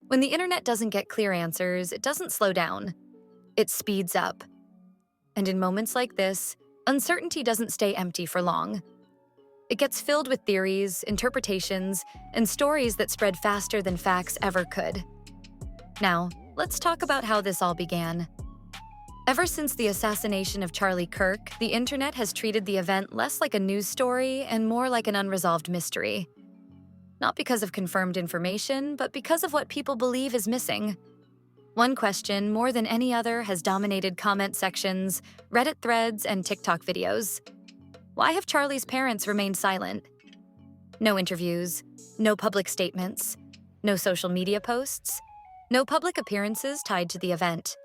When the internet doesn't get clear answers, it doesn't slow down. It speeds up. And in moments like this, uncertainty doesn't stay empty for long. It gets filled with theories, interpretations, and stories that spread faster than facts ever could. Now, let's talk about how this all began. Ever since the assassination of Charlie Kirk, the internet has treated the event less like a news story and more like an unresolved mystery. Not because of confirmed information, but because of what people believe is missing. One question, more than any other, has dominated comment sections, Reddit threads, and TikTok videos. Why have Charlie's parents remained silent? No interviews, no public statements, no social media posts, no public appearances tied to the event.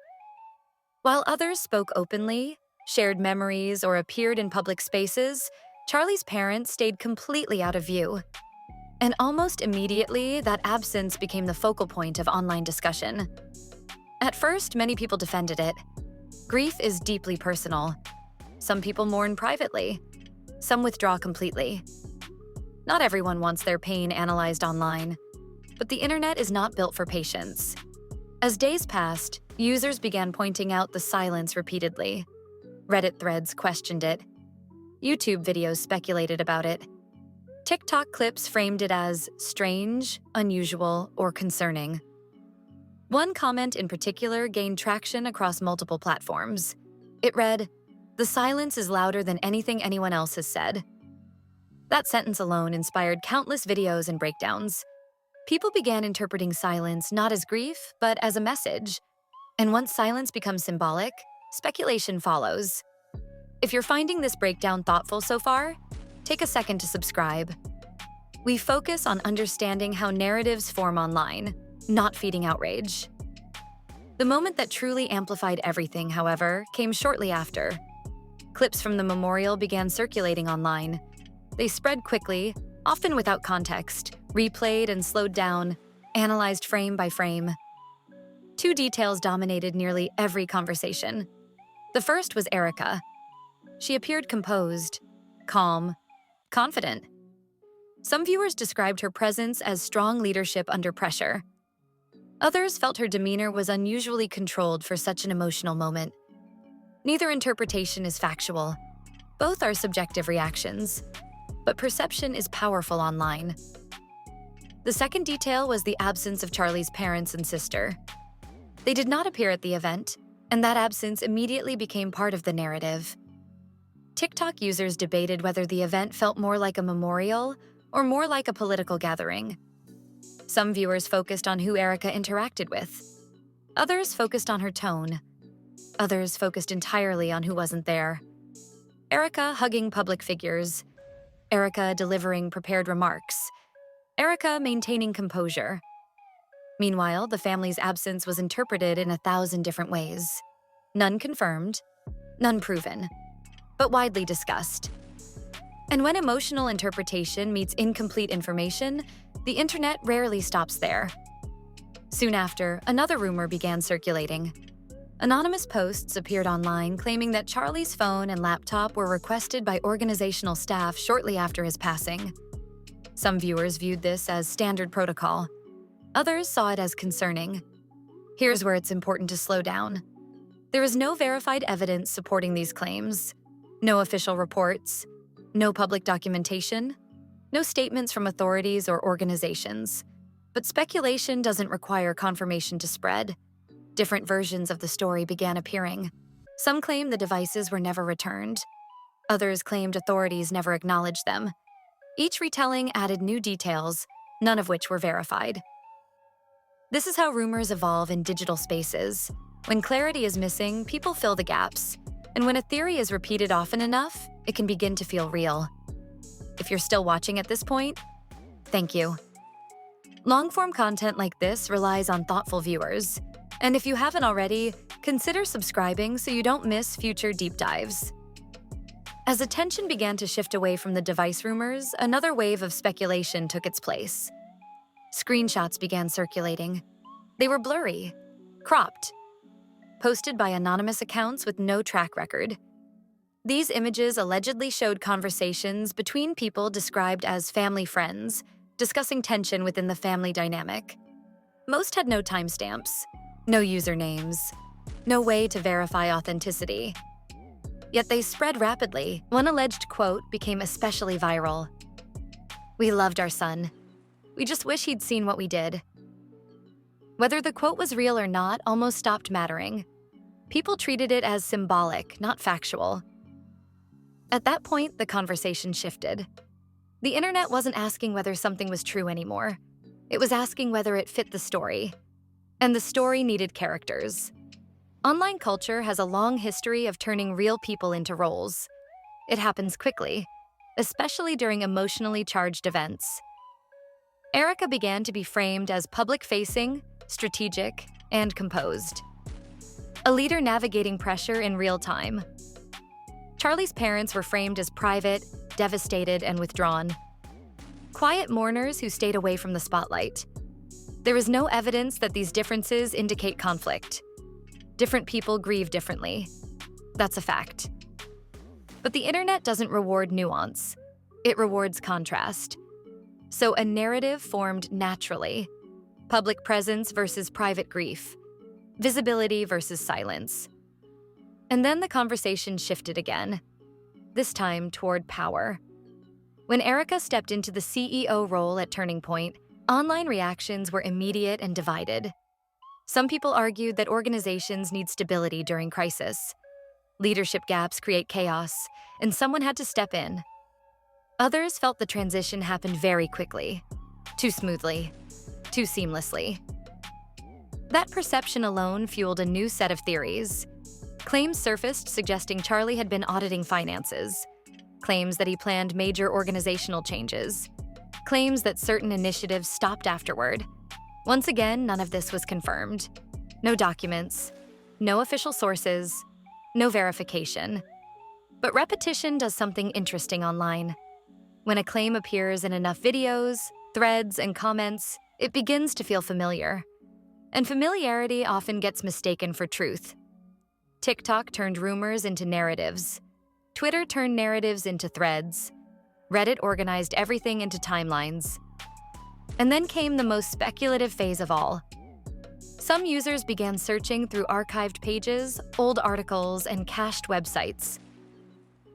While others spoke openly, shared memories, or appeared in public spaces, Charlie's parents stayed completely out of view. And almost immediately, that absence became the focal point of online discussion. At first, many people defended it. Grief is deeply personal. Some people mourn privately. Some withdraw completely. Not everyone wants their pain analyzed online, but the internet is not built for patience. As days passed, users began pointing out the silence repeatedly. Reddit threads questioned it. YouTube videos speculated about it. TikTok clips framed it as strange, unusual, or concerning. One comment in particular gained traction across multiple platforms. It read, "The silence is louder than anything anyone else has said." That sentence alone inspired countless videos and breakdowns. People began interpreting silence not as grief, but as a message. And once silence becomes symbolic, speculation follows. If you're finding this breakdown thoughtful so far, take a second to subscribe. We focus on understanding how narratives form online, not feeding outrage. The moment that truly amplified everything, however, came shortly after. Clips from the memorial began circulating online. They spread quickly, often without context, replayed and slowed down, analyzed frame by frame. Two details dominated nearly every conversation. The first was Erika. She appeared composed, calm, confident. Some viewers described her presence as strong leadership under pressure. Others felt her demeanor was unusually controlled for such an emotional moment. Neither interpretation is factual. Both are subjective reactions. But perception is powerful online. The second detail was the absence of Charlie's parents and sister. They did not appear at the event, and that absence immediately became part of the narrative. TikTok users debated whether the event felt more like a memorial or more like a political gathering. Some viewers focused on who Erika interacted with. Others focused on her tone. Others focused entirely on who wasn't there. Erika hugging public figures. Erika delivering prepared remarks. Erika maintaining composure. Meanwhile, the family's absence was interpreted in 1,000 different ways. None confirmed, none proven, but widely discussed. And when emotional interpretation meets incomplete information, the internet rarely stops there. Soon after, another rumor began circulating. Anonymous posts appeared online claiming that Charlie's phone and laptop were requested by organizational staff shortly after his passing. Some viewers viewed this as standard protocol. Others saw it as concerning. Here's where it's important to slow down. There is no verified evidence supporting these claims. No official reports. No public documentation. No statements from authorities or organizations. But speculation doesn't require confirmation to spread. Different versions of the story began appearing. Some claim the devices were never returned. Others claimed authorities never acknowledged them. Each retelling added new details, none of which were verified. This is how rumors evolve in digital spaces. When clarity is missing, people fill the gaps. And when a theory is repeated often enough, it can begin to feel real. If you're still watching at this point, thank you. Long-form content like this relies on thoughtful viewers. And if you haven't already, consider subscribing so you don't miss future deep dives. As attention began to shift away from the device rumors, another wave of speculation took its place. Screenshots began circulating. They were blurry, cropped, posted by anonymous accounts with no track record. These images allegedly showed conversations between people described as family friends, discussing tension within the family dynamic. Most had no timestamps, no usernames, no way to verify authenticity. Yet they spread rapidly. One alleged quote became especially viral. "We loved our son. We just wish he'd seen what we did." Whether the quote was real or not almost stopped mattering. People treated it as symbolic, not factual. At that point, the conversation shifted. The internet wasn't asking whether something was true anymore. It was asking whether it fit the story. And the story needed characters. Online culture has a long history of turning real people into roles. It happens quickly, especially during emotionally charged events. Erika began to be framed as public-facing, strategic, and composed. A leader navigating pressure in real time. Charlie's parents were framed as private, devastated, and withdrawn. Quiet mourners who stayed away from the spotlight. There is no evidence that these differences indicate conflict. Different people grieve differently. That's a fact. But the internet doesn't reward nuance. It rewards contrast. So a narrative formed naturally. Public presence versus private grief. Visibility versus silence. And then the conversation shifted again, this time toward power. When Erika stepped into the CEO role at Turning Point, online reactions were immediate and divided. Some people argued that organizations need stability during crisis. Leadership gaps create chaos, and someone had to step in. Others felt the transition happened very quickly, too smoothly, too seamlessly. That perception alone fueled a new set of theories. Claims surfaced suggesting Charlie had been auditing finances. Claims that he planned major organizational changes. Claims that certain initiatives stopped afterward. Once again, none of this was confirmed. No documents, no official sources, no verification. But repetition does something interesting online. When a claim appears in enough videos, threads, and comments, it begins to feel familiar. And familiarity often gets mistaken for truth. TikTok turned rumors into narratives. Twitter turned narratives into threads. Reddit organized everything into timelines. And then came the most speculative phase of all. Some users began searching through archived pages, old articles, and cached websites.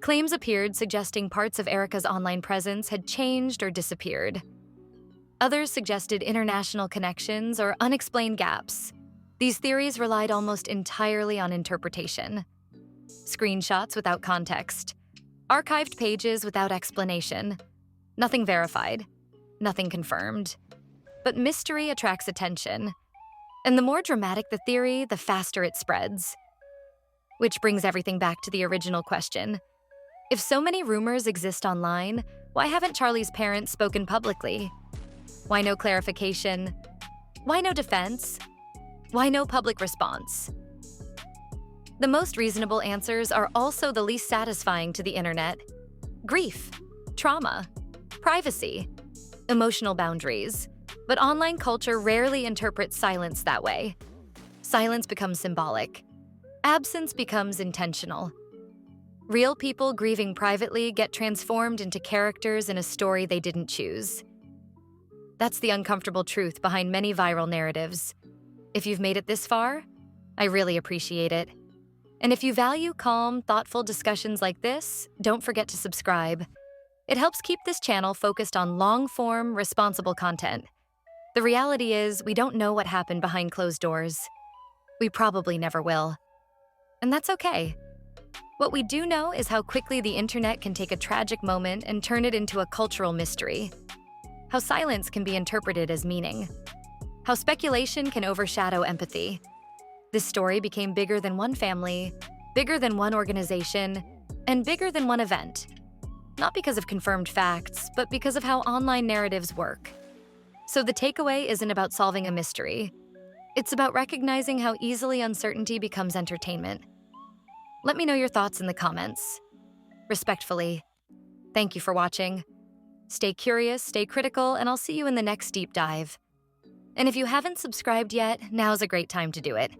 Claims appeared suggesting parts of Erika's online presence had changed or disappeared. Others suggested international connections or unexplained gaps. These theories relied almost entirely on interpretation. Screenshots without context. Archived pages without explanation. Nothing verified. Nothing confirmed. But mystery attracts attention. And the more dramatic the theory, the faster it spreads. Which brings everything back to the original question. If so many rumors exist online, why haven't Charlie's parents spoken publicly? Why no clarification? Why no defense? Why no public response? The most reasonable answers are also the least satisfying to the internet. Grief, trauma, privacy, emotional boundaries. But online culture rarely interprets silence that way. Silence becomes symbolic. Absence becomes intentional. Real people grieving privately get transformed into characters in a story they didn't choose. That's the uncomfortable truth behind many viral narratives. If you've made it this far, I really appreciate it. And if you value calm, thoughtful discussions like this, don't forget to subscribe. It helps keep this channel focused on long-form, responsible content. The reality is, we don't know what happened behind closed doors. We probably never will. And that's okay. What we do know is how quickly the internet can take a tragic moment and turn it into a cultural mystery. How silence can be interpreted as meaning. How speculation can overshadow empathy. This story became bigger than one family, bigger than one organization, and bigger than one event. Not because of confirmed facts, but because of how online narratives work. So the takeaway isn't about solving a mystery. It's about recognizing how easily uncertainty becomes entertainment. Let me know your thoughts in the comments. Respectfully, thank you for watching. Stay curious, stay critical, and I'll see you in the next deep dive. And if you haven't subscribed yet, now's a great time to do it.